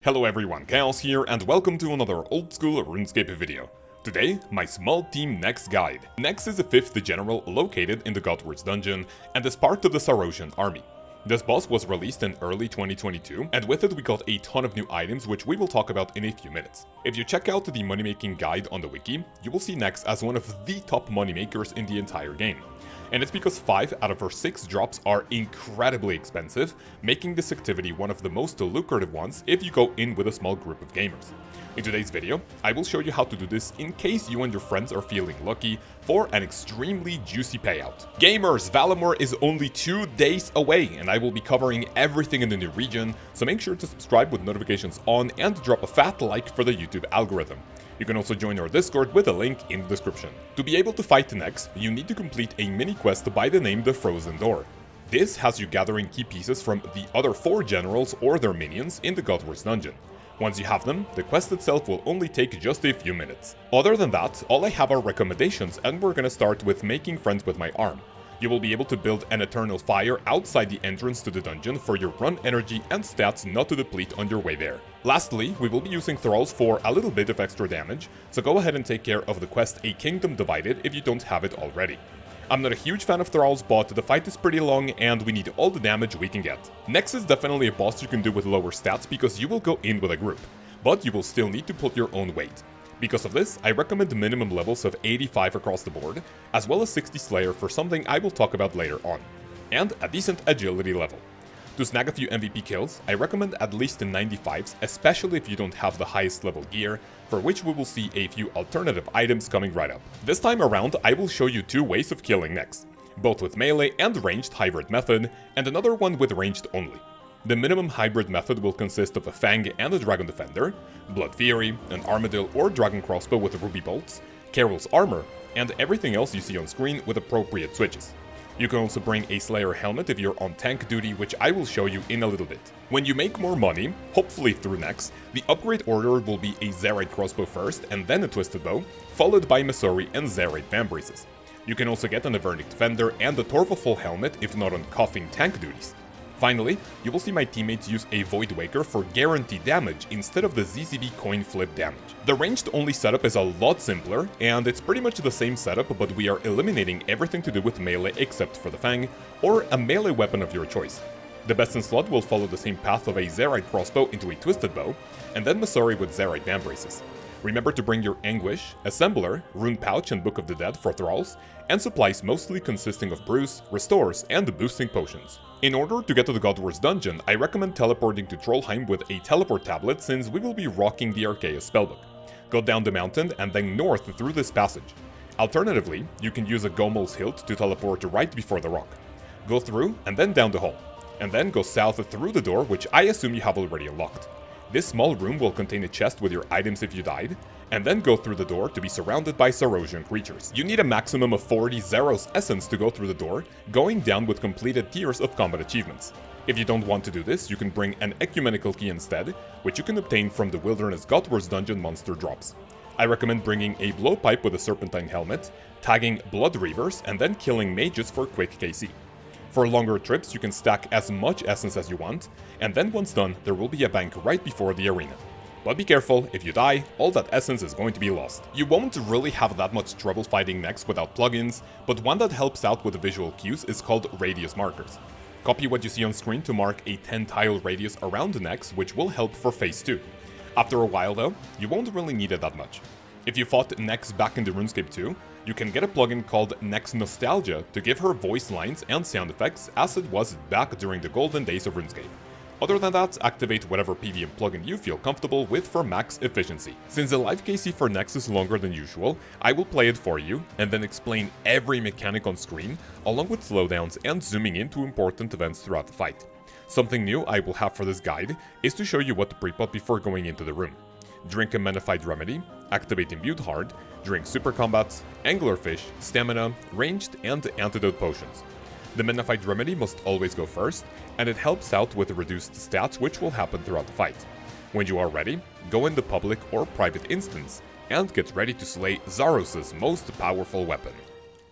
Hello everyone, Chaos here, and welcome to another old school RuneScape video. Today, my small team Nex guide. Nex is a 5th general located in the Godward's dungeon, and is part of the Zarosian army. This boss was released in early 2022, and with it we got a ton of new items which we will talk about in a few minutes. If you check out the money-making guide on the wiki, you will see Nex as one of the top moneymakers in the entire game. And it's because 5 out of her 6 drops are incredibly expensive, making this activity one of the most lucrative ones if you go in with a small group of gamers. In today's video, I will show you how to do this in case you and your friends are feeling lucky for an extremely juicy payout. Gamers, Valamor is only 2 days away, and I will be covering everything in the new region, so make sure to subscribe with notifications on and drop a fat like for the YouTube algorithm. You can also join our Discord with a link in the description. To be able to fight Nex, you need to complete a mini quest by the name the Frozen Door. This has you gathering key pieces from the other 4 generals or their minions in the Godward's dungeon. Once you have them, the quest itself will only take just a few minutes. Other than that, all I have are recommendations, and we're gonna start with making friends with my arm. You will be able to build an eternal fire outside the entrance to the dungeon for your run energy and stats not to deplete on your way there. Lastly, we will be using thralls for a little bit of extra damage, so go ahead and take care of the quest A Kingdom Divided if you don't have it already. I'm not a huge fan of thralls, but the fight is pretty long and we need all the damage we can get. Nex is definitely a boss you can do with lower stats because you will go in with a group, but you will still need to put your own weight. Because of this, I recommend minimum levels of 85 across the board, as well as 60 Slayer for something I will talk about later on, and a decent agility level. To snag a few MVP kills, I recommend at least the 95s, especially if you don't have the highest level gear, for which we will see a few alternative items coming right up. This time around, I will show you 2 ways of killing Nex, both with melee and ranged hybrid method, and another one with ranged only. The minimum hybrid method will consist of a Fang and a Dragon Defender, Blood Fury, an Armadillo or Dragon Crossbow with Ruby Bolts, Carol's Armor, and everything else you see on screen with appropriate switches. You can also bring a Slayer helmet if you're on tank duty, which I will show you in a little bit. When you make more money, hopefully through Nex, the upgrade order will be a Zarite Crossbow first and then a Twisted Bow, followed by Masori and Zarite Vambraces. You can also get an Avernic Defender and a Torvalfall helmet if not on coughing tank duties. Finally, you will see my teammates use a Void Waker for guaranteed damage instead of the ZZB coin flip damage. The ranged only setup is a lot simpler, and it's pretty much the same setup, but we are eliminating everything to do with melee except for the Fang, or a melee weapon of your choice. The best in slot will follow the same path of a Zarite Crossbow into a Twisted Bow, and then Masori with Zarite Vambraces. Remember to bring your Anguish, Assembler, Rune Pouch and Book of the Dead for thralls, and supplies mostly consisting of brews, restores, and boosting potions. In order to get to the Godward's dungeon, I recommend teleporting to Trollheim with a teleport tablet since we will be rocking the Arceus spellbook. Go down the mountain and then north through this passage. Alternatively, you can use a Gomel's Hilt to teleport right before the rock. Go through and then down the hall, and then go south through the door, which I assume you have already unlocked. This small room will contain a chest with your items if you died, and then go through the door to be surrounded by Zarosian creatures. You need a maximum of 40 Zaros essence to go through the door, going down with completed tiers of combat achievements. If you don't want to do this, you can bring an ecumenical key instead, which you can obtain from the Wilderness Godward's dungeon monster drops. I recommend bringing a blowpipe with a serpentine helmet, tagging Blood Reavers, and then killing mages for quick KC. For longer trips, you can stack as much essence as you want, and then once done, there will be a bank right before the arena. But be careful, if you die, all that essence is going to be lost. You won't really have that much trouble fighting Nex without plugins, but one that helps out with the visual cues is called radius markers. Copy what you see on screen to mark a 10-tile radius around Nex, which will help for phase 2. After a while though, you won't really need it that much. If you fought Nex back in the RuneScape 2, you can get a plugin called Nex Nostalgia to give her voice lines and sound effects as it was back during the golden days of RuneScape. Other than that, activate whatever PVM plugin you feel comfortable with for max efficiency. Since the live KC for Nex is longer than usual, I will play it for you and then explain every mechanic on screen, along with slowdowns and zooming into important events throughout the fight. Something new I will have for this guide is to show you what to prepot before going into the room. Drink a Menified Remedy, activate Imbued Heart, drink Super Combats, Anglerfish, Stamina, Ranged, and Antidote Potions. The Menified Remedy must always go first, and it helps out with reduced stats which will happen throughout the fight. When you are ready, go in the public or private instance, and get ready to slay Zaros' most powerful weapon.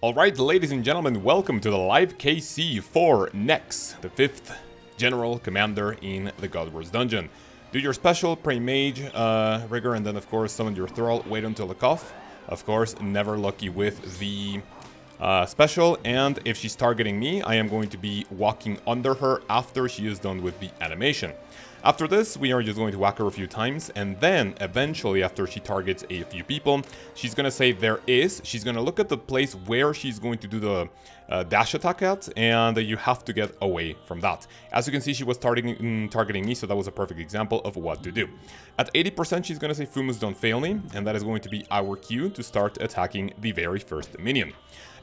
Alright, ladies and gentlemen, welcome to the live KC for Nex, the 5th General Commander in the Godward's dungeon. Do your special, pray mage, rigor, and then of course summon your thrall, wait until the cough. Of course, never lucky with the special, and if she's targeting me, I am going to be walking under her after she is done with the animation. After this, we are just going to whack her a few times, and then eventually after she targets a few people, she's going to say there is, she's going to look at the place where she's going to do the dash attack at, and you have to get away from that. As you can see, she was targeting me, so that was a perfect example of what to do. At 80%, she's going to say Fumus don't fail me, and that is going to be our cue to start attacking the very first minion.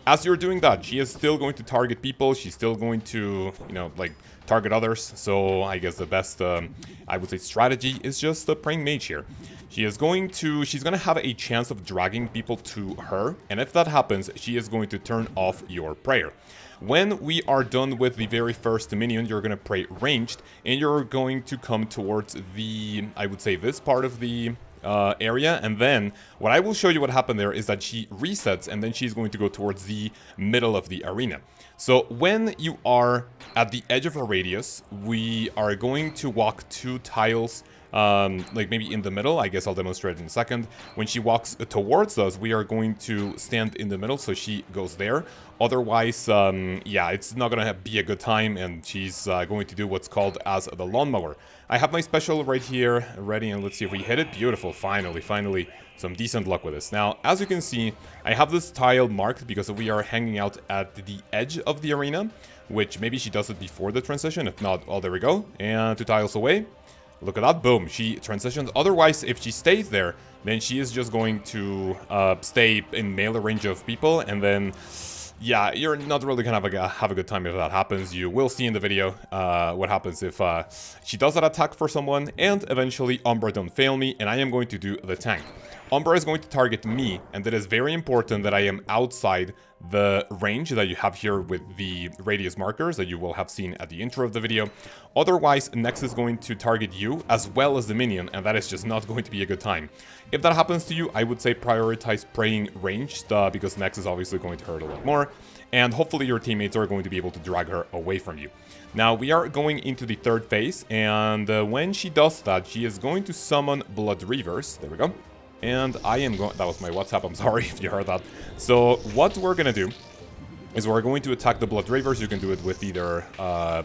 As you're doing that, she is still going to target people, she's still going to, you know, like, target others, so I guess the best, I would say, strategy is just praying mage here. She's going to have a chance of dragging people to her, and if that happens, she is going to turn off your prayer. When we are done with the very first minion, you're going to pray ranged, and you're going to come towards the, I would say, this part of the area, and then what I will show you what happened there is that she resets, and then she's going to go towards the middle of the arena. So when you are at the edge of a radius, we are going to walk 2 tiles, like maybe in the middle. I guess I'll demonstrate in a second. When she walks towards us, we are going to stand in the middle, so she goes there. Otherwise, yeah, it's not gonna be a good time, and she's going to do what's called as the lawnmower. I have my special right here ready, and let's see if we hit it. Beautiful, finally, some decent luck with this. Now, as you can see, I have this tile marked because we are hanging out at the edge of the arena, which maybe she does it before the transition. If not, oh, there we go. And 2 tiles away. Look at that, boom, she transitions. Otherwise, if she stays there, then she is just going to stay in melee range of people, and then, yeah, you're not really gonna have a good time if that happens. You will see in the video what happens if she does that attack for someone, and eventually Umbra don't fail me, and I am going to do the tank. Umbra is going to target me, and it is very important that I am outside the range that you have here with the radius markers that you will have seen at the intro of the video. Otherwise, Nex is going to target you as well as the minion, and that is just not going to be a good time. If that happens to you, I would say prioritize praying ranged, because Nex is obviously going to hurt a lot more, and hopefully your teammates are going to be able to drag her away from you. Now, we are going into the 3rd phase, and when she does that, she is going to summon Blood Reavers. There we go. And I am going, that was my WhatsApp, I'm sorry if you heard that. So what we're gonna do is we're going to attack the Blood Reavers. You can do it with either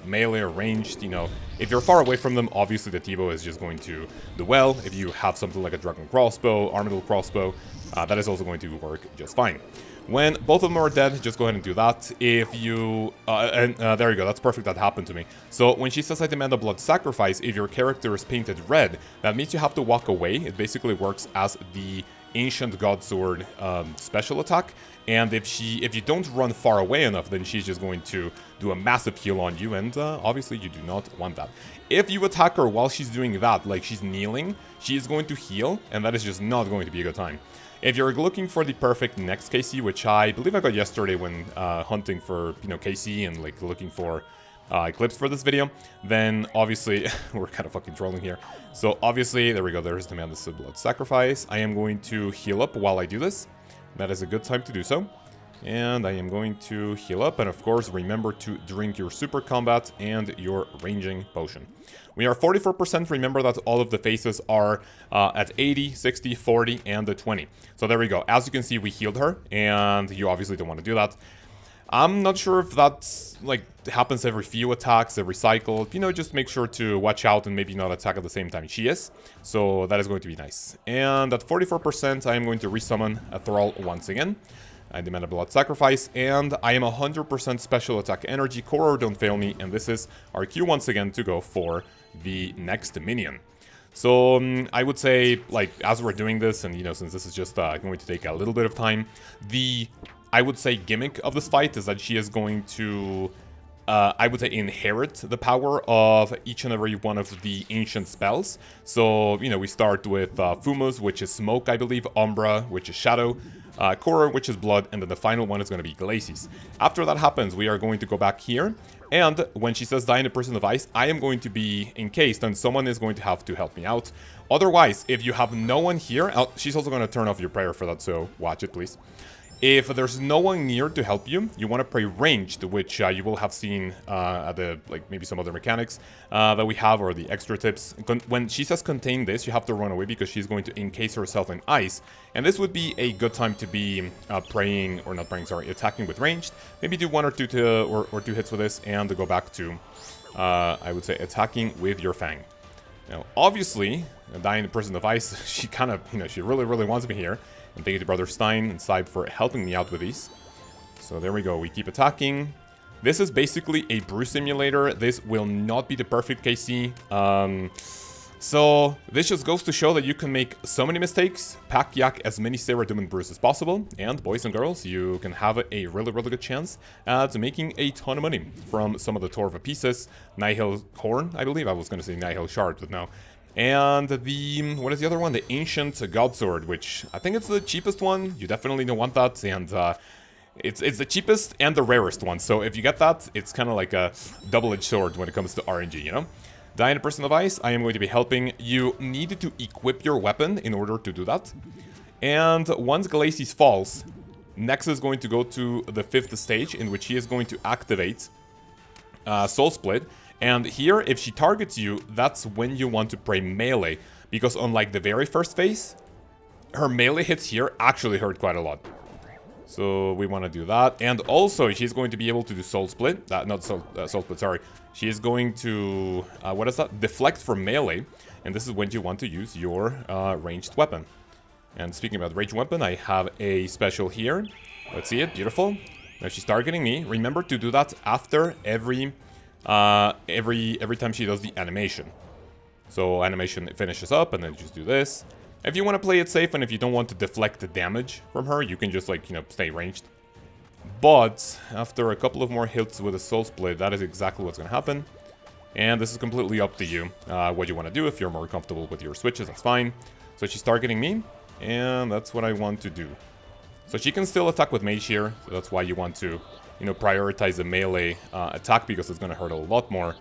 melee or ranged, you know. If you're far away from them, obviously the T-bow is just going to do well. If you have something like a Dragon Crossbow, Armadillo Crossbow, that is also going to work just fine. When both of them are dead, just go ahead and do that. If you... there you go, that's perfect, that happened to me. So when she says I demand a blood sacrifice, if your character is painted red, that means you have to walk away. It basically works as the Ancient God Sword special attack. And if you don't run far away enough, then she's just going to do a massive heal on you, and obviously you do not want that. If you attack her while she's doing that, like she's kneeling, she is going to heal, and that is just not going to be a good time. If you're looking for the perfect next KC, which I believe I got yesterday when hunting for, you know, KC and like looking for clips for this video, then obviously we're kind of fucking trolling here. So obviously, there we go, there's Demand the Blood Sacrifice. I am going to heal up while I do this. That is a good time to do so. And I am going to heal up, and of course remember to drink your super combat and your ranging potion. We are 44%, remember that all of the phases are at 80, 60, 40, and the 20. So there we go, as you can see we healed her, and you obviously don't want to do that. I'm not sure if that's, like, happens every few attacks, every cycle. You know, just make sure to watch out and maybe not attack at the same time she is. So that is going to be nice. And at 44%, I am going to resummon a Thrall once again. I demand a blood sacrifice, and I am 100% special attack energy. Core don't fail me, and this is our cue once again to go for the next minion. So I would say, like, as we're doing this, and you know, since this is just going to take a little bit of time, I would say gimmick of this fight is that she is going to, I would say, inherit the power of each and every one of the ancient spells. So, you know, we start with Fumus, which is smoke, I believe, Umbra, which is shadow, Korra, which is blood, and then the final one is going to be Glacis. After that happens, we are going to go back here, and when she says die in a person of ice, I am going to be encased, and someone is going to have to help me out. Otherwise, if you have no one here, she's also going to turn off your prayer for that, so watch it, please. If there's no one near to help you, you want to play ranged, which you will have seen at the, like, maybe some other mechanics that we have, or the extra tips. When she says contain this, you have to run away because she's going to encase herself in ice. And this would be a good time to be praying, or not praying, sorry, attacking with ranged. Maybe do one or two hits with this and go back to, I would say, attacking with your Fang. Now, obviously, dying in Prison of Ice, she kind of, she really, really wants me here. And thank you to Brother Stein and Sybe for helping me out with these. So there we go, we keep attacking. This is basically a brew simulator. This will not be the perfect KC. So this just goes to show that you can make so many mistakes, pack yak as many Sarah Doom and brews as possible, and boys and girls, you can have a really, really good chance at making a ton of money from some of the Torva pieces. Nihil Horn, I believe. I was going to say Nihil Shard, but no. And the, what is the other one? The Ancient God Sword, which I think it's the cheapest one. You definitely don't want that, and it's the cheapest and the rarest one. So if you get that, it's kind of like a double-edged sword when it comes to RNG, you know? Die in a Person of Ice, I am going to be helping. You need to equip your weapon in order to do that. And once Glacis falls, Nex is going to go to the 5th stage, in which he is going to activate Soul Split. And here, if she targets you, that's when you want to pray melee. Because unlike the very first phase, her melee hits here actually hurt quite a lot. So we want to do that. And also, she's going to be able to do Soul Split. Not Soul Split, sorry. She is going to, what is that? Deflect from melee. And this is when you want to use your ranged weapon. And speaking about ranged weapon, I have a special here. Let's see it, beautiful. Now she's targeting me. Remember to do that after every time she does the animation. So animation finishes up, and then just do this. If you want to play it safe, and if you don't want to deflect the damage from her, you can just, like, stay ranged. But after a couple of more hits with a Soul Split, that is exactly what's going to happen. And this is completely up to you, what you want to do. If you're more comfortable with your switches, that's fine. So she's targeting me, and that's what I want to do. So she can still attack with Mage here, so that's why you want to, prioritize the melee attack, because it's going to hurt a lot more.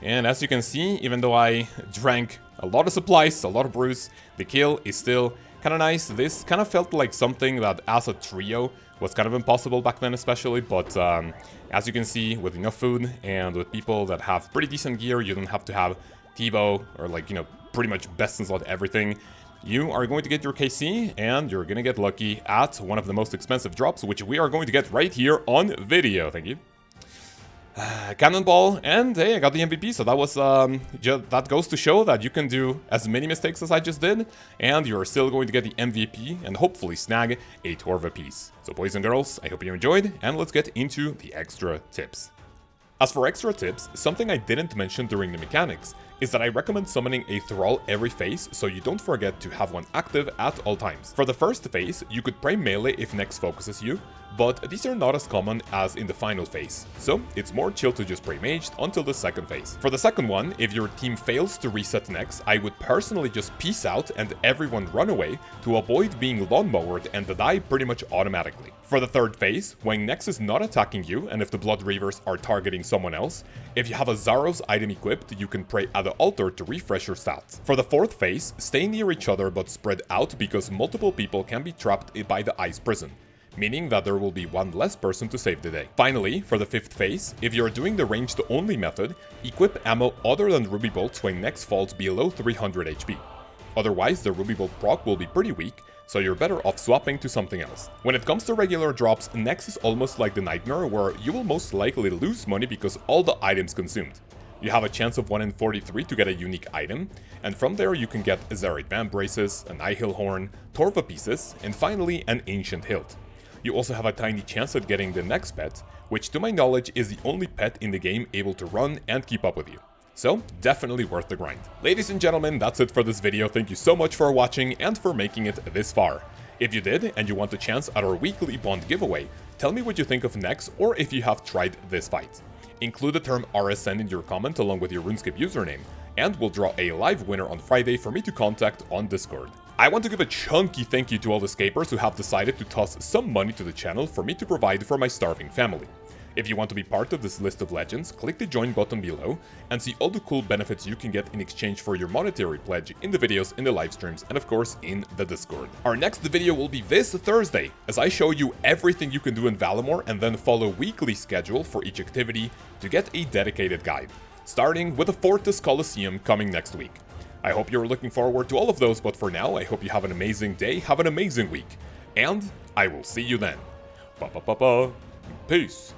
And as you can see, even though I drank a lot of supplies, a lot of brews, the kill is still kind of nice. This kind of felt like something that as a trio was kind of impossible back then especially, but as you can see, with enough food and with people that have pretty decent gear, you don't have to have T-bow or, like, pretty much best in slot everything. You are going to get your KC, and you're going to get lucky at one of the most expensive drops, which we are going to get right here on video. Thank you. Cannonball, and hey, I got the MVP, so that was, that goes to show that you can do as many mistakes as I just did, and you're still going to get the MVP, and hopefully snag a Torva piece. So boys and girls, I hope you enjoyed, and let's get into the extra tips. As for extra tips, something I didn't mention during the mechanics is that I recommend summoning a Thrall every phase, so you don't forget to have one active at all times. For the first phase, you could pray melee if Nex focuses you, but these are not as common as in the final phase, so it's more chill to just pray maged until the second phase. For the second one, if your team fails to reset Nex, I would personally just peace out and everyone run away to avoid being lawnmowered and die pretty much automatically. For the third phase, when Nex is not attacking you and if the Blood Reavers are targeting someone else, if you have a Zaros item equipped, you can pray at the altar to refresh your stats. For the fourth phase, stay near each other but spread out because multiple people can be trapped by the ice prison, meaning that there will be one less person to save the day. Finally, for the fifth phase, if you're doing the ranged only method, equip ammo other than Ruby Bolts when Nex falls below 300 HP. Otherwise, the Ruby Bolt proc will be pretty weak, so you're better off swapping to something else. When it comes to regular drops, Nex is almost like the Nightmare, where you will most likely lose money because all the items consumed. You have a chance of 1 in 43 to get a unique item, and from there you can get Azerite Vamp Braces, an Nihil Horn, Torva Pieces, and finally an Ancient Hilt. You also have a tiny chance at getting the next pet, which to my knowledge is the only pet in the game able to run and keep up with you. So, definitely worth the grind. Ladies and gentlemen, that's it for this video. Thank you so much for watching and for making it this far. If you did, and you want a chance at our weekly bond giveaway, tell me what you think of Nex or if you have tried this fight. Include the term RSN in your comment along with your RuneScape username, and we'll draw a live winner on Friday for me to contact on Discord. I want to give a chunky thank you to all the scapers who have decided to toss some money to the channel for me to provide for my starving family. If you want to be part of this list of legends, click the join button below and see all the cool benefits you can get in exchange for your monetary pledge in the videos, in the live streams, and of course in the Discord. Our next video will be this Thursday, as I show you everything you can do in Valimor and then follow weekly schedule for each activity to get a dedicated guide, starting with the Fortis Coliseum coming next week. I hope you're looking forward to all of those, but for now, I hope you have an amazing day, have an amazing week, and I will see you then. Peace.